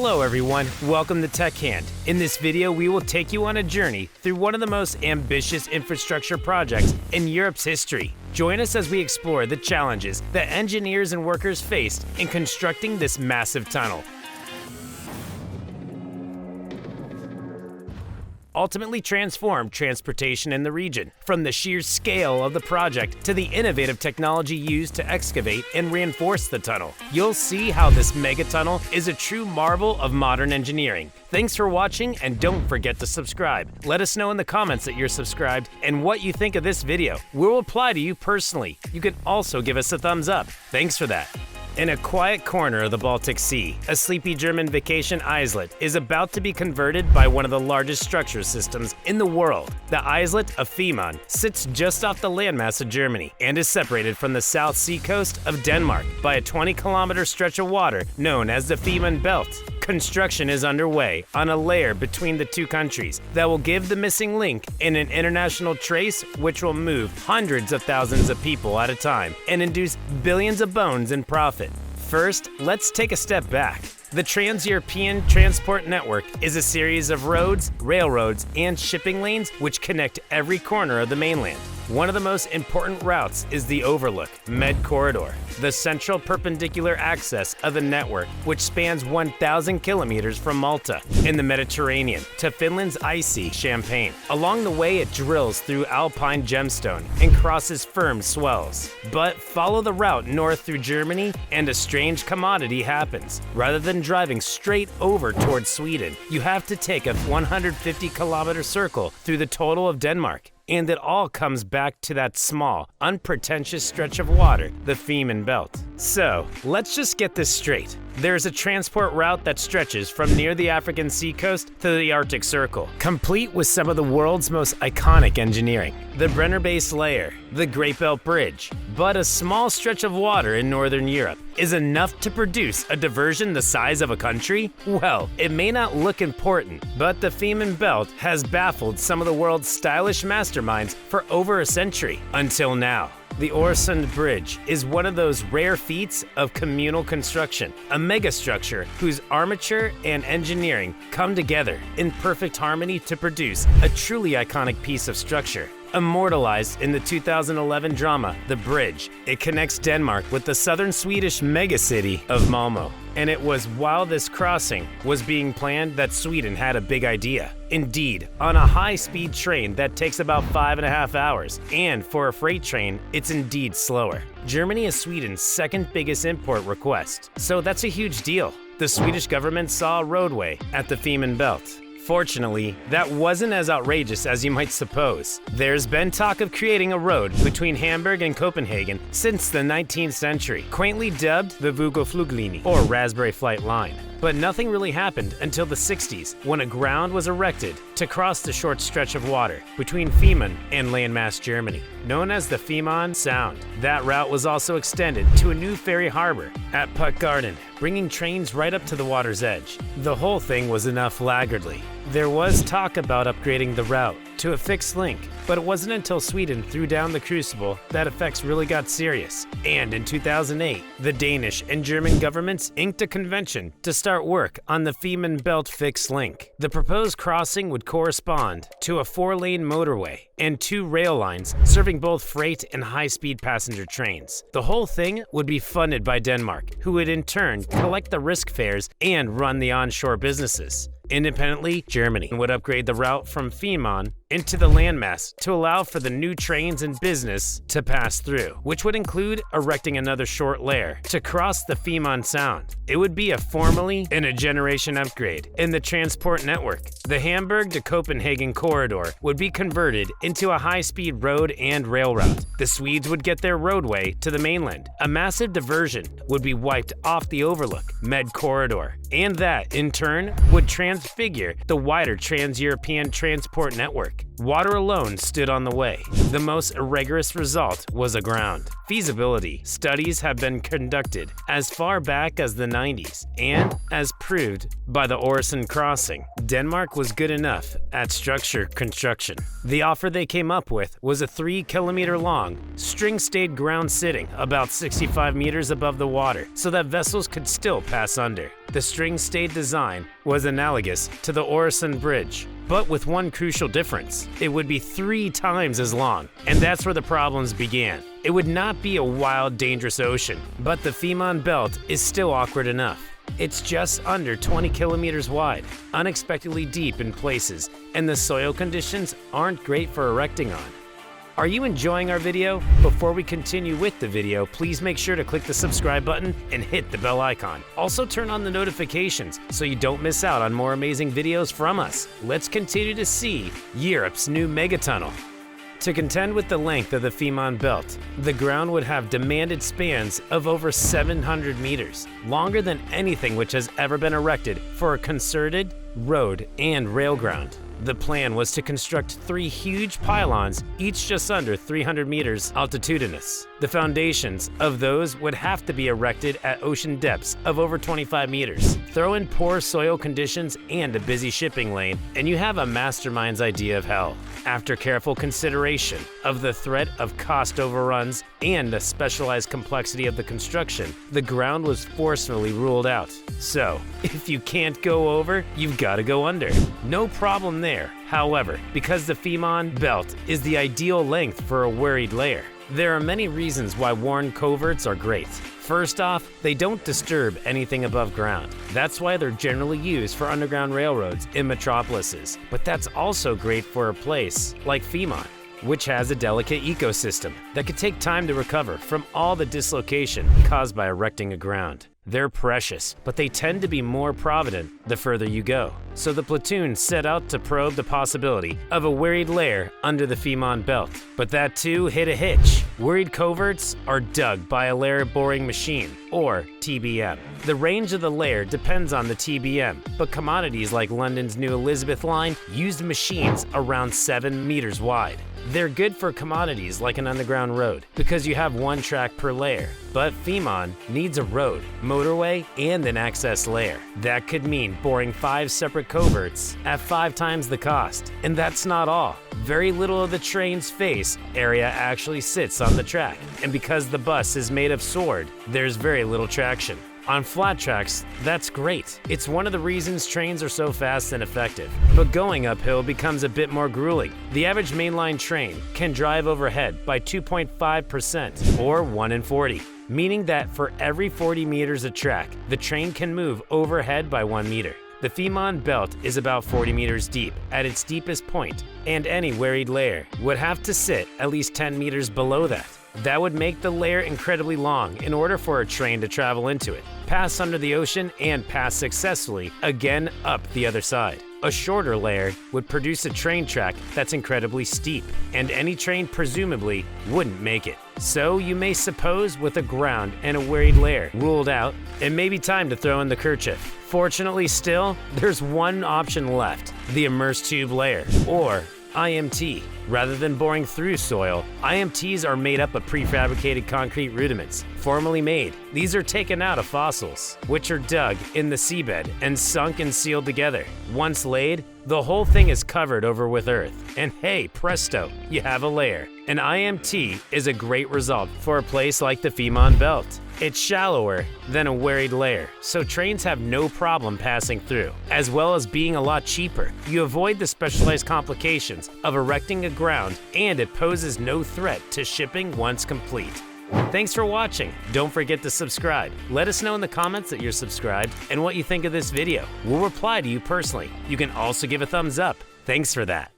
Hello everyone, welcome to Tech Hand. In this video, we will take you on a journey through one of the most ambitious infrastructure projects in Europe's history. Join us as we explore the challenges that engineers and workers faced in constructing this massive tunnel. Ultimately transformed transportation in the region, from the sheer scale of the project to the innovative technology used to excavate and reinforce the tunnel. You'll see how this megatunnel is a true marvel of modern engineering. Thanks for watching, and don't forget to subscribe. Let us know in the comments that you're subscribed and what you think of this video. We'll reply to you personally. You can also give us a thumbs up. Thanks for that. In a quiet corner of the Baltic Sea, a sleepy German vacation islet is about to be converted by one of the largest structure systems in the world. The islet of FEHMARN sits just off the landmass of Germany and is separated from the South Sea coast of Denmark by a 20-kilometer stretch of water known as the FEHMARN Belt. Construction is underway on a layer between the two countries that will give the missing link in an international trace which will move hundreds of thousands of people at a time and induce billions of bones in profit. First, let's take a step back. The Trans-European Transport Network is a series of roads, railroads, and shipping lanes which connect every corner of the mainland. One of the most important routes is the Overlook Med Corridor, the central perpendicular axis of the network, which spans 1,000 kilometers from Malta in the Mediterranean to Finland's icy Champagne. Along the way, it drills through alpine gemstone and crosses firm swells. But follow the route north through Germany, and a strange commodity happens. Rather than driving straight over towards Sweden, you have to take a 150-kilometer circle through the total of Denmark. And it all comes back to that small, unpretentious stretch of water, the FEHMARN Belt. So, let's just get this straight. There's a transport route that stretches from near the African seacoast to the Arctic Circle, complete with some of the world's most iconic engineering. The BRENNER-based LAIR, the Great Belt Bridge. But a small stretch of water in Northern Europe is enough to produce a diversion the size of a country? Well, it may not look important, but the FEHMARN Belt has baffled some of the world's stylish masterminds for over a century, until now. The ORESUND Bridge is one of those rare feats of communal construction, a megastructure whose armature and engineering come together in perfect harmony to produce a truly iconic piece of structure. Immortalized in the 2011 drama The Bridge, it connects Denmark with the southern Swedish megacity of Malmö. And it was while this crossing was being planned that Sweden had a big idea. Indeed, on a high-speed train that takes about 5.5 hours, and for a freight train, it's indeed slower. Germany is Sweden's second biggest import request, so that's a huge deal. The Swedish government saw a roadway at the FEHMARN Belt. Fortunately, that wasn't as outrageous as you might suppose. There's been talk of creating a road between Hamburg and Copenhagen since the 19th century, quaintly dubbed the Vågefluglinje, or Raspberry Flight Line. But nothing really happened until the 60s, when a ground was erected to cross the short stretch of water between FEHMARN and landmass Germany, known as the Fehmarn Sound. That route was also extended to a new ferry harbor at Puttgarden, bringing trains right up to the water's edge. The whole thing was enough laggardly. There was talk about upgrading the route to a fixed link, but it wasn't until Sweden threw down the crucible that effects really got serious. And in 2008, the Danish and German governments inked a convention to start work on the FEHMARN Belt fixed link. The proposed crossing would correspond to a 4-lane motorway and 2 rail lines serving both freight and high-speed passenger trains. The whole thing would be funded by Denmark, who would in turn collect the risk fares and run the onshore businesses. Independently, Germany would upgrade the route from FEHMARN into the landmass to allow for the new trains and business to pass through, which would include erecting another short layer to cross the FEHMARN Sound. It would be a formally in a generation upgrade in the transport network. The Hamburg to Copenhagen corridor would be converted into a high-speed road and rail route. The Swedes would get their roadway to the mainland. A massive diversion would be wiped off the Overlook Med Corridor, and that, in turn, would transfigure the wider Trans-European Transport Network. Water alone stood on the way. The most rigorous result was aground. Feasibility studies have been conducted as far back as the 90s, and as proved by the ORESUND crossing, Denmark was good enough at structure construction. The offer they came up with was a 3-kilometer-long, string-stayed ground sitting about 65 meters above the water so that vessels could still pass under. The string-stayed design was analogous to the ORESUND bridge, but with one crucial difference. It would be 3 times as long, and that's where the problems began. It would not be a wild, dangerous ocean, but the FEHMARN belt is still awkward enough. It's just under 20 kilometers wide, unexpectedly deep in places, and the soil conditions aren't great for erecting on. Are you enjoying our video? Before we continue with the video, please make sure to click the subscribe button and hit the bell icon. Also turn on the notifications so you don't miss out on more amazing videos from us. Let's continue to see Europe's new megatunnel. To contend with the length of the FEHMARN belt, the ground would have demanded spans of over 700 meters, longer than anything which has ever been erected for a concerted road and rail ground. The plan was to construct 3 huge pylons, each just under 300 meters altitudinous. The foundations of those would have to be erected at ocean depths of over 25 meters. Throw in poor soil conditions and a busy shipping lane, and you have a mastermind's idea of hell. After careful consideration of the threat of cost overruns and the specialized complexity of the construction, the ground was forcefully ruled out. So, if you can't go over, you've got to go under. No problem there, however, because the FEHMARN belt is the ideal length for a worried layer. There are many reasons why worn coverts are great. First off, they don't disturb anything above ground. That's why they're generally used for underground railroads in metropolises. But that's also great for a place like FEHMARN, which has a delicate ecosystem that could take time to recover from all the dislocation caused by erecting a ground. They're precious, but they tend to be more provident the further you go. So the platoon set out to probe the possibility of a worried layer under the FEHMARN belt. But that too hit a hitch. Worried coverts are dug by a layer boring machine, or TBM. The range of the layer depends on the TBM, but commodities like London's new Elizabeth line used machines around 7 meters wide. They're good for commodities like an underground road because you have 1 track per layer. But FEHMARN needs a road, motorway, and an access layer. That could mean boring 5 separate coverts at 5 times the cost. And that's not all. Very little of the train's face area actually sits on the track. And because the bus is made of sword, there's very little traction. On flat tracks, that's great. It's one of the reasons trains are so fast and effective. But going uphill becomes a bit more grueling. The average mainline train can drive overhead by 2.5%, or 1 in 40, meaning that for every 40 meters of track, the train can move overhead by 1 meter. The FEHMARN belt is about 40 meters deep at its deepest point, and any worried layer would have to sit at least 10 meters below that. That would make the layer incredibly long in order for a train to travel into it, pass under the ocean, and pass successfully again up the other side. A shorter layer would produce a train track that's incredibly steep, and any train presumably wouldn't make it. So you may suppose with a ground and a worried layer ruled out, it may be time to throw in the kerchief. Fortunately still, there's one option left, the immersed tube layer, or IMT. Rather than boring through soil, IMTs are made up of prefabricated concrete rudiments, formally made. These are taken out of fossils, which are dug in the seabed and sunk and sealed together. Once laid, the whole thing is covered over with earth. And hey, presto, you have a layer. An IMT is a great result for a place like the FEHMARN belt. It's shallower than a worried layer, so trains have no problem passing through, as well as being a lot cheaper. You avoid the specialized complications of erecting a ground, and it poses no threat to shipping once complete. Thanks for watching. Don't forget to subscribe. Let us know in the comments that you're subscribed and what you think of this video. We'll reply to you personally. You can also give a thumbs up. Thanks for that.